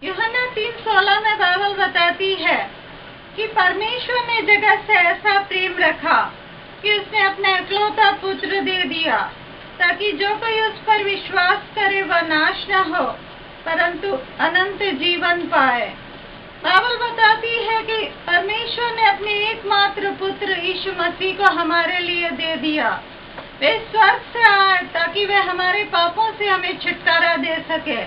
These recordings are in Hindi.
यूहन्ना 3:16 में बाइबल बताती है कि परमेश्वर ने जगत से ऐसा प्रेम रखा कि उसने अपना इकलौता पुत्र दे दिया, ताकि जो कोई उस पर विश्वास करे वह नाश न हो परंतु अनंत जीवन पाए। बाइबल बताती है कि परमेश्वर ने अपने एकमात्र पुत्र यीशु मसीह को हमारे लिए दे दिया। वे स्वर्ग से आए ताकि वे हमारे पापों से हमें छुटकारा दे सके।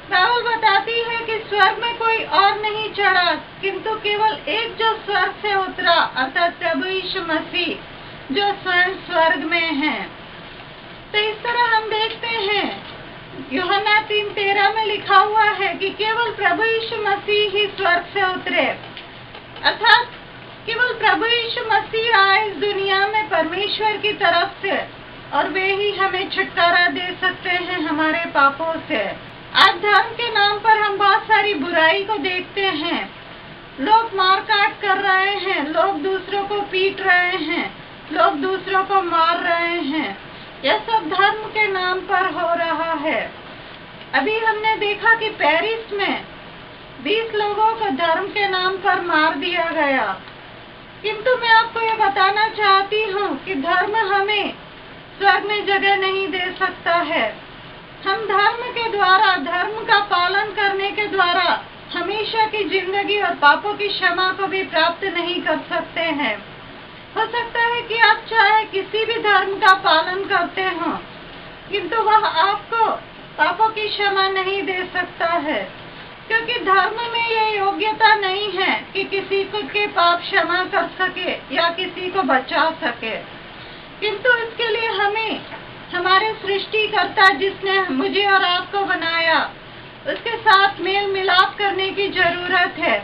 बाइबल बताती है कि स्वर्ग में कोई और नहीं चढ़ा, किंतु केवल एक जो स्वर्ग से उतरा, अर्थात प्रभु यीशु मसीह, जो स्वयं स्वर्ग में है। तो इस तरह हम देखते हैं यूहन्ना 3:13 में लिखा हुआ है कि केवल प्रभु यीशु मसीह ही स्वर्ग से उतरे, अर्थात केवल प्रभु यीशु मसीह आए इस दुनिया में परमेश्वर की तरफ से, और वे ही हमें छुटकारा दे सकते हैं हमारे पापों से। आज धर्म के नाम पर हम बहुत सारी बुराई को देखते हैं। लोग मारकाट कर रहे हैं, लोग दूसरों को पीट रहे हैं, लोग दूसरों को मार रहे हैं। यह सब धर्म के नाम पर हो रहा है। अभी हमने देखा कि पेरिस में 20 लोगों को धर्म के नाम पर मार दिया गया। किंतु मैं आपको ये बताना चाहती हूँ कि धर्म हमें स्वर्ग में जगह नहीं दे सकता है। हम धर्म के द्वारा, धर्म का पालन करने के द्वारा हमेशा की जिंदगी और पापों की क्षमा को भी प्राप्त नहीं कर सकते हैं। हो सकता है कि आप चाहे किसी भी धर्म का पालन करते हो, किंतु वह आपको पापों की क्षमा नहीं दे सकता है, क्योंकि धर्म में यह योग्यता नहीं है कि किसी को के पाप क्षमा कर सके या किसी को बचा सके। किंतु इसके लिए हमें हमारे सृष्टिकर्ता जिसने मुझे और आपको बनाया, उसके साथ मेल मिलाप करने की जरूरत है।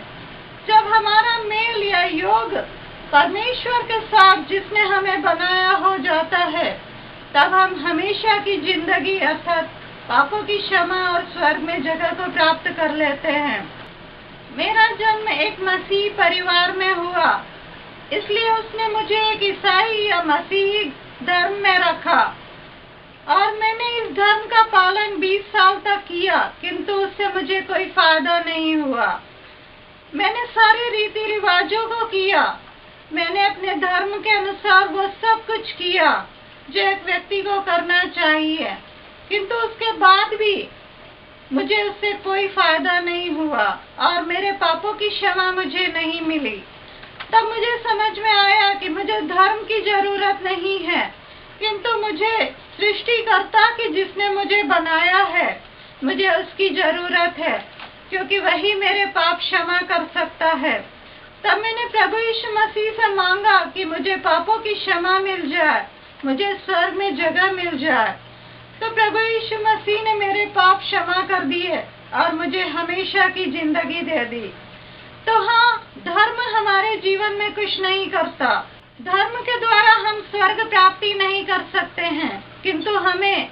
जब हमारा मेल या योग परमेश्वर के साथ जिसने हमें बनाया हो जाता है, तब हम हमेशा की जिंदगी अर्थात पापों की क्षमा और स्वर्ग में जगह को प्राप्त कर लेते हैं। मेरा जन्म एक मसीही परिवार में हुआ, इसलिए उसने मुझे एक ईसाई या मसीही धर्म में रखा, और मैंने इस धर्म का पालन 20 साल तक किया, किंतु उससे मुझे कोई फायदा नहीं हुआ। मैंने सारे रीति रिवाजों को किया, मैंने अपने धर्म के अनुसार वो सब कुछ किया जो एक व्यक्ति को करना चाहिए, किंतु उसके बाद भी मुझे उससे कोई फायदा नहीं हुआ और मेरे पापों की क्षमा मुझे नहीं मिली। तब मुझे समझ में आया कि मुझे धर्म की जरूरत नहीं है, किंतु मुझे सृष्टिकर्ता की जिसने मुझे बनाया है, मुझे उसकी जरूरत है, क्योंकि वही मेरे पाप क्षमा कर सकता है। तब मैंने प्रभु यीशु मसीह से मांगा कि मुझे पापों की क्षमा मिल जाए, मुझे स्वर्ग में जगह मिल जाए। तो प्रभु यीशु मसीह ने मेरे पाप क्षमा कर दिए और मुझे हमेशा की जिंदगी दे दी। तो हाँ, धर्म हमारे जीवन में कुछ नहीं करता। धर्म के द्वारा हम स्वर्ग प्राप्ति नहीं कर सकते हैं, किंतु हमें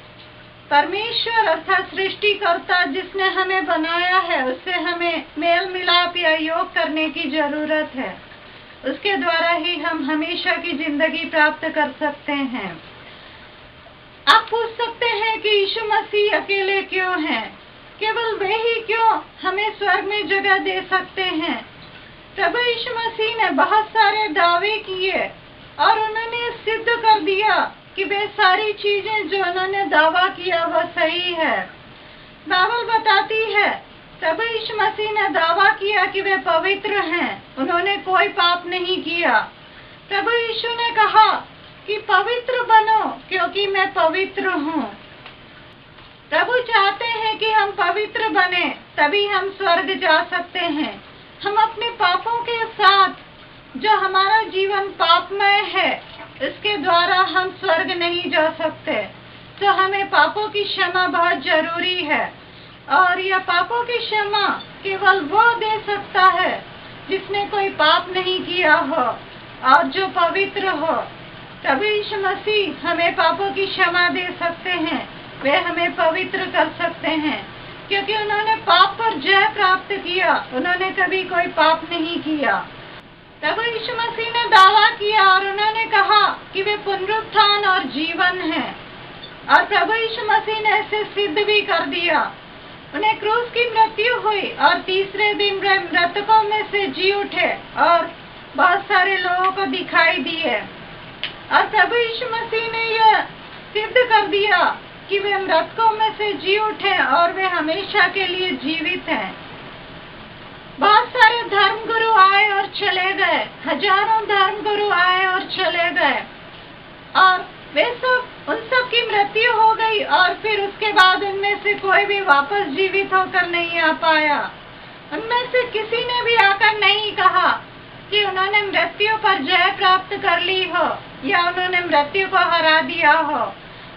परमेश्वर अर्थात सृष्टिकर्ता जिसने हमें बनाया है, उससे हमें मेल मिलाप या योग करने की जरूरत है। उसके द्वारा ही हम हमेशा की जिंदगी प्राप्त कर सकते हैं। आप पूछ सकते हैं कि यीशु मसीह अकेले क्यों हैं? केवल वे ही क्यों हमें स्वर्ग में जगह दे सकते हैं? प्रभु यीशु मसीह ने बहुत सारे दावे किए और उन्होंने सिद्ध कर दिया कि वे सारी चीजें जो उन्होंने दावा किया वह सही है। बाइबल बताती है प्रभु यीशु मसीह ने दावा किया कि वे पवित्र हैं, उन्होंने कोई पाप नहीं किया। प्रभु यीशु ने कहा कि पवित्र बनो क्योंकि मैं पवित्र हूँ। प्रभु चाहते हैं कि हम पवित्र बने, तभी हम स्वर्ग जा सकते हैं। हम अपने पापों के साथ जो हमारा जीवन पापमय है, इसके द्वारा हम स्वर्ग नहीं जा सकते। तो हमें पापों की क्षमा बहुत जरूरी है, और यह पापों की क्षमा केवल वो दे सकता है जिसने कोई पाप नहीं किया हो और जो पवित्र हो। प्रभु यीशु मसीह हमें पापों की क्षमा दे सकते हैं, वे हमें पवित्र कर सकते हैं, क्योंकि उन्होंने पाप पर जय प्राप्त किया, उन्होंने कभी कोई पाप नहीं किया। प्रभु यीशु मसीह ने दावा किया और उन्होंने कहा कि वे पुनरुत्थान और जीवन हैं, और प्रभु यीशु मसीह ने इसे सिद्ध भी कर दिया। उन्हें क्रूस की मृत्यु हुई और तीसरे दिन वे मृतकों में से जी उठे और बहुत सारे लोगों को दिखाई दिए। और प्रभु यीशु मसीह ने यह सिद्ध कर दिया कि वे मृतकों में से जी उठे और वे हमेशा के लिए जीवित हैं। बहुत सारे धर्मगुरु आए और चले गए, हजारों धर्मगुरु आए और चले गए, और वे सब उन सब की मृत्यु हो गई और फिर उसके बाद उनमें से कोई भी वापस जीवित होकर नहीं आ पाया। उनमें से किसी ने भी आकर नहीं कहा कि उन्होंने मृत्यु पर जय प्राप्त कर ली हो या उन्होंने मृत्यु को हरा दिया हो।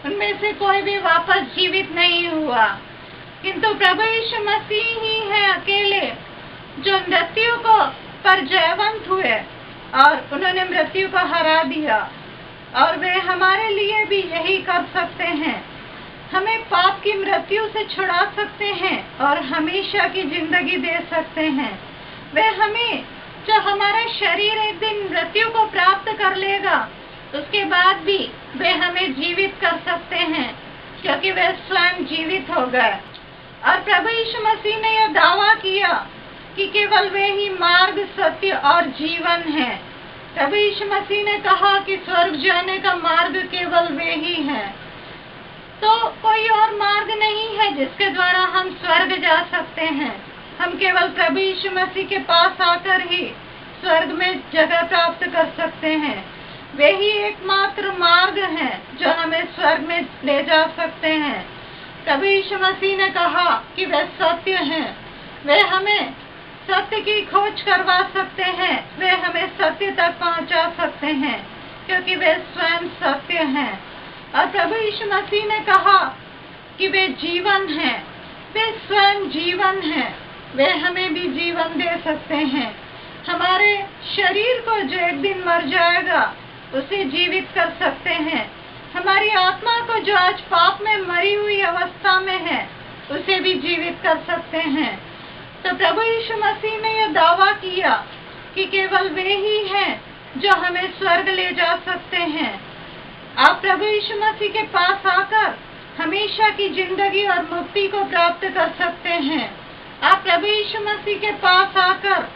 उनमें से कोई भी वापस जीवित नहीं हुआ, किंतु प्रभु यीशु मसीह ही है अकेले जो मृत्यु को पर जयवंत हुए और उन्होंने मृत्यु को हरा दिया। और वे हमारे लिए भी यही कर सकते हैं, हमें पाप की मृत्यु से छुड़ा सकते हैं और हमेशा की जिंदगी दे सकते हैं। वे हमें, जो हमारा शरीर एक दिन मृत्यु को प्राप्त कर लेगा, उसके बाद भी वे हमें जीवित कर सकते हैं, क्योंकि वे स्वयं जीवित हो गए। और प्रभु यीशु मसीह ने यह दावा किया कि केवल वे ही मार्ग, सत्य और जीवन है। प्रभु यीशु मसीह ने कहा कि स्वर्ग जाने का मार्ग केवल वे ही हैं। तो कोई और मार्ग नहीं है जिसके द्वारा हम स्वर्ग जा सकते हैं। हम केवल प्रभु यीशु मसीह के पास आकर ही स्वर्ग में जगह प्राप्त कर सकते हैं। वे ही एकमात्र मार्ग हैं जो हमें स्वर्ग में ले जा सकते हैं। प्रभु यीशु मसीह ने कहा कि वे सत्य हैं, वे हमें सत्य की खोज करवा सकते हैं, वे हमें सत्य तक पहुंचा सकते हैं, क्योंकि वे स्वयं सत्य हैं। और प्रभु यीशु मसीह ने कहा कि वे जीवन हैं, वे स्वयं जीवन हैं, वे हमें भी जीवन दे सकते हैं। हमारे शरीर को जो एक दिन मर जाएगा उसे जीवित कर सकते हैं। हमारी आत्मा को जो आज पाप में मरी हुई अवस्था में है उसे भी जीवित कर सकते हैं। तो प्रभु यीशु मसीह ने यह दावा किया कि केवल वे ही हैं जो हमें स्वर्ग ले जा सकते हैं। आप प्रभु यीशु मसीह के पास आकर हमेशा की जिंदगी और मुक्ति को प्राप्त कर सकते हैं। आप प्रभु यीशु मसीह के पास आकर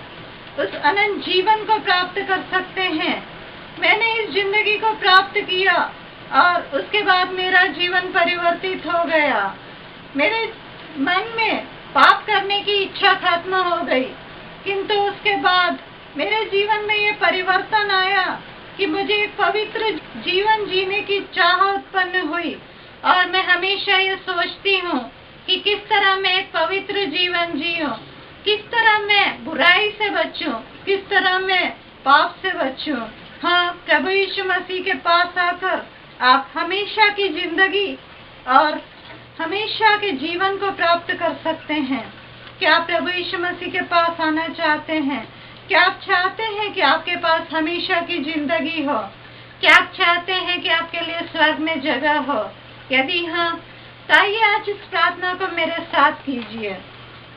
उस अनंत जीवन को प्राप्त कर सकते हैं। मैंने इस जिंदगी को प्राप्त किया और उसके बाद मेरा जीवन परिवर्तित हो गया। मेरे मन में पाप करने की इच्छा खत्म हो गई, किंतु उसके बाद मेरे जीवन में ये परिवर्तन आया कि मुझे एक पवित्र जीवन जीने की चाह उत्पन्न हुई और मैं हमेशा ये सोचती हूँ कि किस तरह मैं एक पवित्र जीवन जीऊं, किस तरह मैं बुराई से बचूं, किस तरह मैं पाप से बचूं। हाँ, प्रभु यीशु मसीह के पास आकर आप हमेशा की जिंदगी और हमेशा के जीवन को प्राप्त कर सकते हैं। क्या आप प्रभु यीशु मसीह के पास आना चाहते हैं? क्या आप चाहते हैं कि आपके पास हमेशा की जिंदगी हो? क्या आप चाहते हैं कि आपके लिए स्वर्ग में जगह हो? यदि हाँ, तो आइए आज इस प्रार्थना को मेरे साथ कीजिए।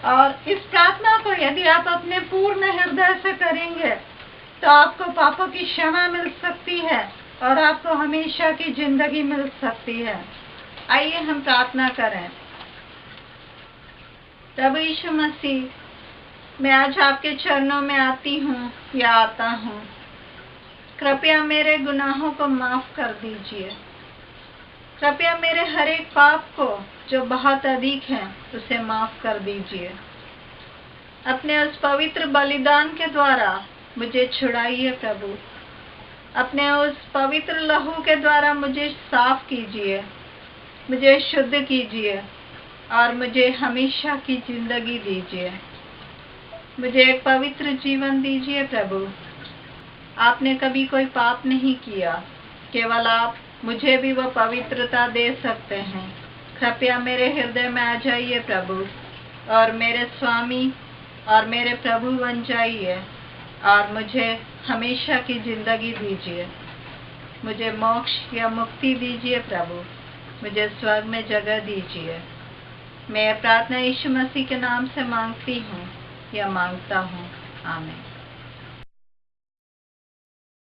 और इस प्रार्थना को यदि आप अपने पूर्ण हृदय से करेंगे तो आपको पापों की क्षमा मिल सकती है और आपको हमेशा की जिंदगी मिल सकती है। आइए हम प्रार्थना करें। प्रभु यीशु मसीह, मैं आज आपके चरणों में आती हूँ या आता हूँ। कृपया मेरे गुनाहों को माफ कर दीजिए। कृपया मेरे हर एक पाप को जो बहुत अधिक है उसे माफ कर दीजिए। अपने उस पवित्र बलिदान के द्वारा मुझे छुड़ाइए प्रभु। अपने उस पवित्र लहू के द्वारा मुझे साफ कीजिए, मुझे शुद्ध कीजिए और मुझे हमेशा की जिंदगी दीजिए। मुझे एक पवित्र जीवन दीजिए प्रभु। आपने कभी कोई पाप नहीं किया, केवल आप मुझे भी वो पवित्रता दे सकते हैं। कृपया मेरे हृदय में आ जाइए प्रभु और मेरे स्वामी और मेरे प्रभु बन जाइए और मुझे हमेशा की जिंदगी दीजिए। मुझे मोक्ष या मुक्ति दीजिए प्रभु। मुझे स्वर्ग में जगह दीजिए। मैं प्रार्थना यीशु मसीह के नाम से मांगती हूँ या मांगता हूँ। आमीन।